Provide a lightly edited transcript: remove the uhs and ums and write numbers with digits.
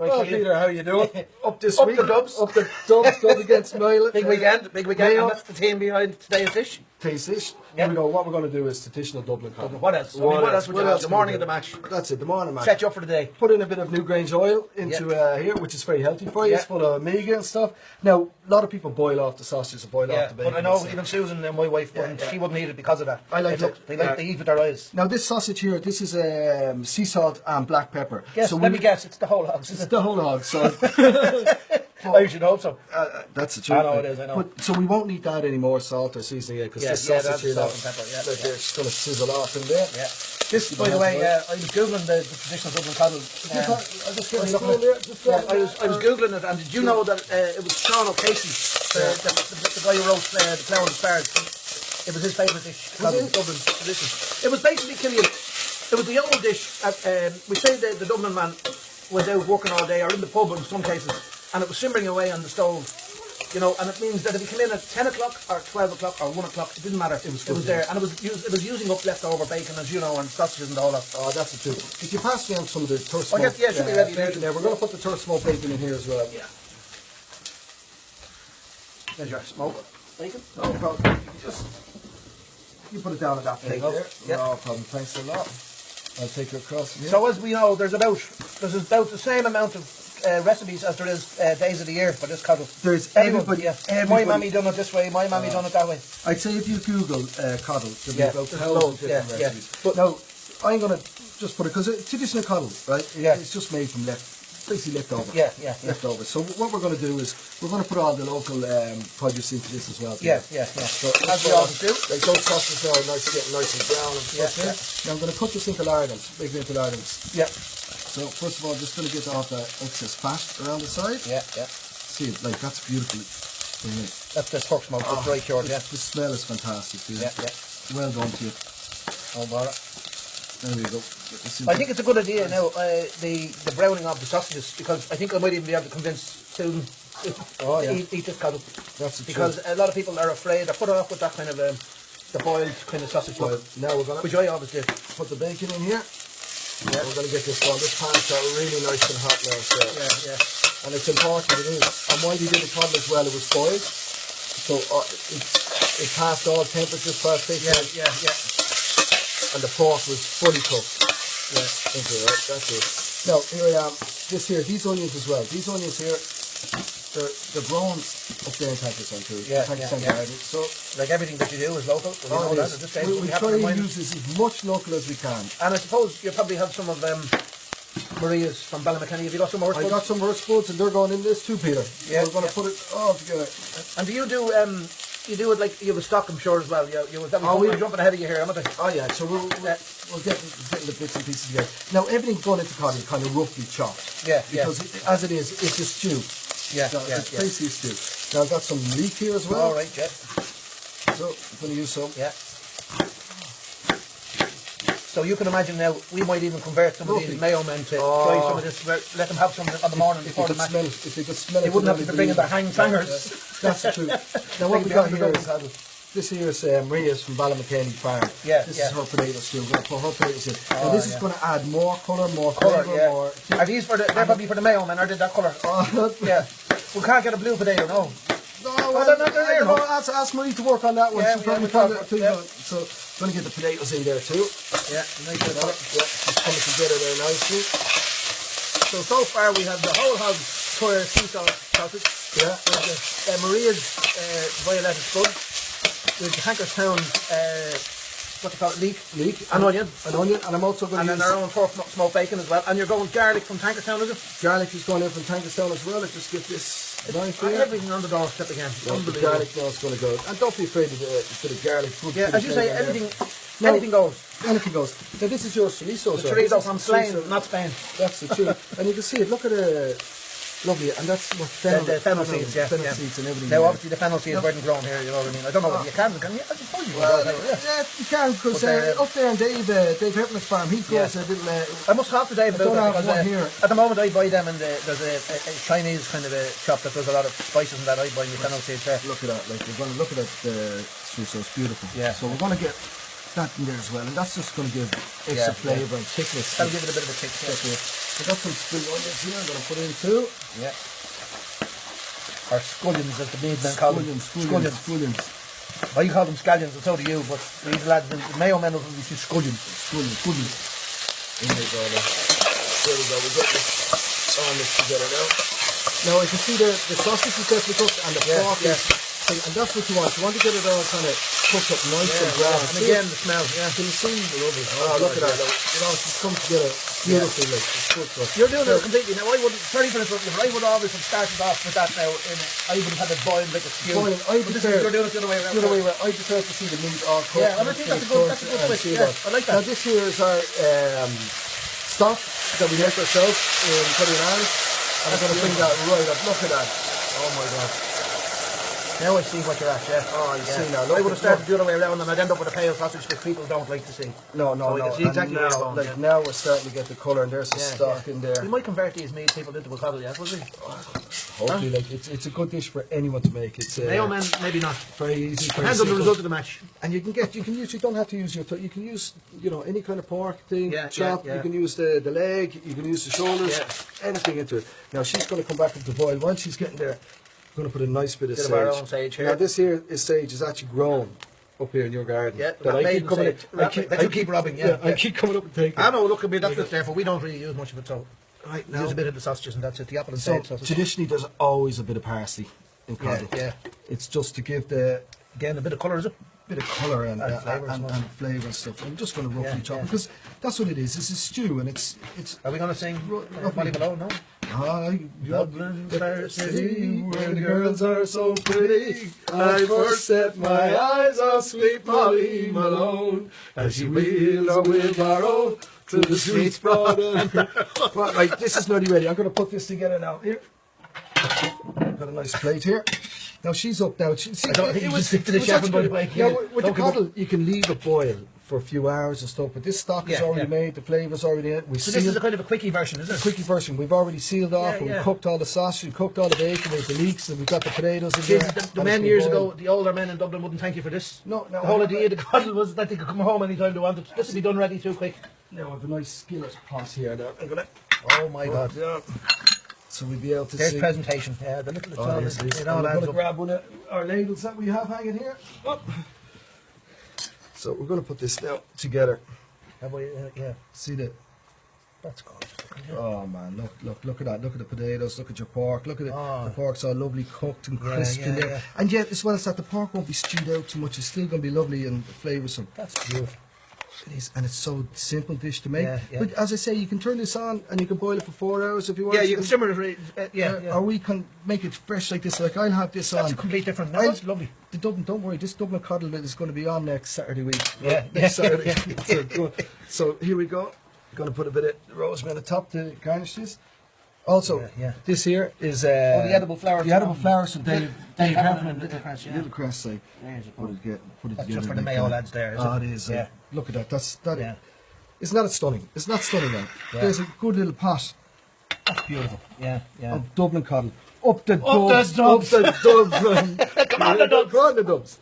Well, Peter, how you doing? Up this Up week? the Dubs. Up the Dubs, Dub against Mile. Big weekend, and that's the team behind today's dish. Taste dish. Yeah. Here we go. What we're going to do is traditional Dublin coffee. What else? What else would you have? The morning of the match. That's it, the morning match. Set you up for the day. Put in a bit of Newgrange oil into here, which is very healthy for you. Yeah. It's full of omega and stuff. Now, a lot of people boil off the sausages or boil off the bacon. But I know even Susan and my wife, she wouldn't eat it because of that. I like they eat with their eyes. Now, this sausage here, this is sea salt and black pepper. Yes, so let me guess, it's the Whole Hoggs. It's the Whole Hoggs. So I should hope so. that's the truth. I know it is, I know. But, so we won't need that anymore, salt or seasoning, because this sausage that's here, salt and pepper. they're just going to sizzle off in there. Yeah. This, by the way, I was googling the traditional Dublin coddle. I was googling it, and did you know that it was Sean O'Casey, the guy who wrote The Plough and the Spars? It was his favourite dish, Dublin tradition. It was basically Killian. It was the old dish. We say the Dublin man was out working all day, or in the pub in some cases, and it was simmering away on the stove. You know, and it means that if you come in at 10 o'clock or 12 o'clock or 1 o'clock, it didn't matter. It was there, and it was using up leftover bacon, as you know, and sausages and all that. Oh, that's the truth. Did you pass me on some of the turf smoked bacon? Yeah, should be ready there. We're going to put the turf smoked bacon in here as well. Yeah. There's your smoked bacon. No problem. You put it down on that plate there. Yeah. No problem. Thanks a lot. I'll take you across here. So as we know, there's about the same amount of recipes as there is days of the year for this coddle. There's everybody. My mammy done it this way. My mammy done it that way. I'd say if you Google coddle, there'll be about thousands of different recipes. But now I'm going to just put it because traditional coddle, right? Yeah. It's just made from basically leftover. Yeah. Leftover. So what we're going to do is we're going to put all the local produce into this as well. Yeah. So as we always do. Like those sausages now are getting nice and brown and stuff there. Now I'm going to cut this into lardons, big into lardons. Yeah. So first of all, just going to get off the excess fat around the side. Yeah. See, like that's beautifulul. That's the pork smoke, the dry cured, The smell is fantastic, dude. Yeah. Well done to you. Oh, bother. There we go. I think it's a good idea now, the browning of the sausages, because I think I might even be able to convince Susan to eat this coddle. Because a lot of people are afraid, they're put off with that kind of the boiled kind of sausage look. Now we're going to, which I always do. Put the bacon in here. Yeah. We're going to get this on. This pan's got really nice and hot now. So. Yeah. And it's important it is. And while you did the coddle as well, it was boiled. So it passed all temperatures past this. Yeah. And the pork was fully cooked. Yeah. Okay, right, that's it. Now, here I am. These onions as well. These onions here, they're grown up there in Pakistan too. Yeah. So, like everything that you do is local. We try and use this as much local as we can. And I suppose you probably have some of Maria's from Ballymakenny. Have you got some more? I got some more spuds and they're going in this too, Peter. Yeah. We're going to put it all together. And do you do you do it like you have a stock, I'm sure, as well. We're jumping ahead of you here, haven't I? Oh yeah, so we're getting the bits and pieces together. Now everything's going into coddle kind of roughly chopped. Yeah. Because as it is, it's a stew. It's basically a stew. Now I've got some leek here as well. All right, yeah. So I'm going to use some. Yeah. So you can imagine now, we might even convert some of these mayo men to try some of this, let them have some on the morning before the match. If they could smell it, they wouldn't have to be bringing their hangers. That's the truth. Now what we got here is Maria's from Ballymakenny Farm. This is her potato stew. We're going to put her potatoes in. Now this is going to add more colour, more flavour, more... Are these they're probably for the mayo men, or did that colour? Yeah. We can't get a blue potato, no. No, they're not there. No, ask Marie to work on that one. She's probably found it too. So going to get the potatoes in there too. Yeah, nice bit of just coming together there nicely. So far we have the Whole Hoggs square seasalt sausage. Yeah. With Maria's violetta spud. With the Hankerstown what do you call it? Leek. An onion. And I'm also going to use... And then our own pork smoked bacon as well. And you're going garlic from Tankerstown, is it? Garlic is going in from Tankerstown as well. Let's just get this knife here. Everything on the doorstep again. The garlic now is going to go. And don't be afraid of the garlic. Yeah, as you say, anything goes. Anything goes. Now this is your chorizo. The chorizo from Spain, not Spain. That's the truth. And you can see it. Look at it. Lovely, and that's what the fennel seeds, fennel seeds and everything. Now, obviously, the fennel seeds weren't grown here. You know what I mean? I don't know whether you can. I suppose you can. Yeah, you can because up there on Dave Hepman's farm, he grows a little. I must talk to Dave about that because here. At the moment I buy them, and there's a Chinese kind of a shop that does a lot of spices and that. I buy my fennel seeds there. Look at that! Like we're going to look at that. So it's beautiful. Yeah. So we're going to get that in there as well, and that's just going to give extra flavour and thickness. That'll give it a bit of a thick. I got some spring onions here. I'm going to put in too. Yeah. Or scullions, as the maid men call them. Scullions. I call them scallions, and so do you, but these lads, the Mayo men will be scullions. Scullions. In there we go now. There we go, we got this all mixed together now. Now I can see the sausage is definitely cooked and the pork is, and that's what you want. You want to get it all kind of cooked up nice and brown. And again, the smell, Can you see? Lovely. Oh, look at that. You know, it's come together beautifully, like, it's good stuff. You're doing it completely. Now, I would, sorry for this, but I would always have started off with that now, I would have had it boiled like a stew. You're doing it the other way around. I prefer to see the meat all cooked. Yeah, and I think that's a good twist. Yeah, I like that. Now, this here is our stock that we make ourselves in Killian. And I'm going to bring that right up. Look at that. Oh my God. Now I see what you're at, yeah. Oh, you see now. I would have started the other way around and I'd end up with a pale sausage that people don't like to see. No. See exactly now, like, now we're starting to get the colour and there's the stock in there. We might convert these meat people into a coddle, yeah, would we? Hopefully, like, it's a good dish for anyone to make. It's Mayo men, maybe not. Very easy. Depends on the result of the match. And you can use, you don't have to use you can use, any kind of pork thing, chop, you can use the leg, you can use the shoulders, anything into it. Now she's going to come back up to boil. Once she's getting there, we're going to put a nice bit of sage. Our own sage here. Now this here is sage is actually grown up here in your garden. Yeah, that I keep coming I keep robbing, I keep coming up and taking. I know, look at me, that's what's there for. We don't really use much of it, so right now. Use a bit of the sausages and that's it, the apple and so sage sausage. Traditionally there's always a bit of parsley in coddle. Yeah. It's just to give the again a bit of colour, is it? Bit of colour and flavour and stuff. I'm just going to roughly chop because that's what it is. It's a stew and it's. Are we going to sing Molly Below? No. Dublin fair city, where the girls are so pretty. I first set my eyes on sweet Molly Malone as she wheels her wheelbarrow through the streets broad and. Right, this is nearly ready. I'm going to put this together now. Here, got a nice plate here. Now she's up now. I don't think you can stick to the chef and plate. Now with the coddle, you can leave it boil for a few hours and stuff. But this stock is already made. The flavour's already in. So this is a kind of a quickie version, isn't it? A quickie version. We've already sealed off. And we cooked all the sausage. We cooked all the bacon. We've the leeks, and we've got the potatoes in there. The men years ago, the older men in Dublin wouldn't thank you for this. No. The whole idea of the coddle was that they could come home anytime they wanted. This will be done ready too quick. Now I have a nice skillet pot here. Now I'm gonna. Oh my God. Yeah. So we'll be able to There's see. presentation. Yeah, the little I'm going to grab one of our ladles that we have hanging here. Oh. So we're going to put this now together. See that? That's good. Oh man, look at that. Look at the potatoes. Look at your pork. Look at it. The pork's all lovely cooked and crisp in there. Yeah. And yet, as well as that, the pork won't be stewed out too much. It's still going to be lovely and flavoursome. That's beautiful. It is, and it's so simple dish to make. But as I say, you can turn this on and you can boil it for 4 hours if you want. Yeah, you can simmer it. Or we can make it fresh like this. Like I'll have this on. That's a complete different. That's lovely. The Dublin, don't worry. This Dublin coddle is going to be on next Saturday week. Next Saturday. So here we go. Going to put a bit of rosemary on the top to garnish this. Also, this here is the edible flowers. The edible flowers from Dave Little Cress. Little Cress, like. Put it together. Just for the Mayo lads there, is it? It is. Look at that. Isn't that stunning? It's not stunning, man. There's a good little pot. That's beautiful. Of Dublin coddle. Up the Dubs. Come on, the Dubs.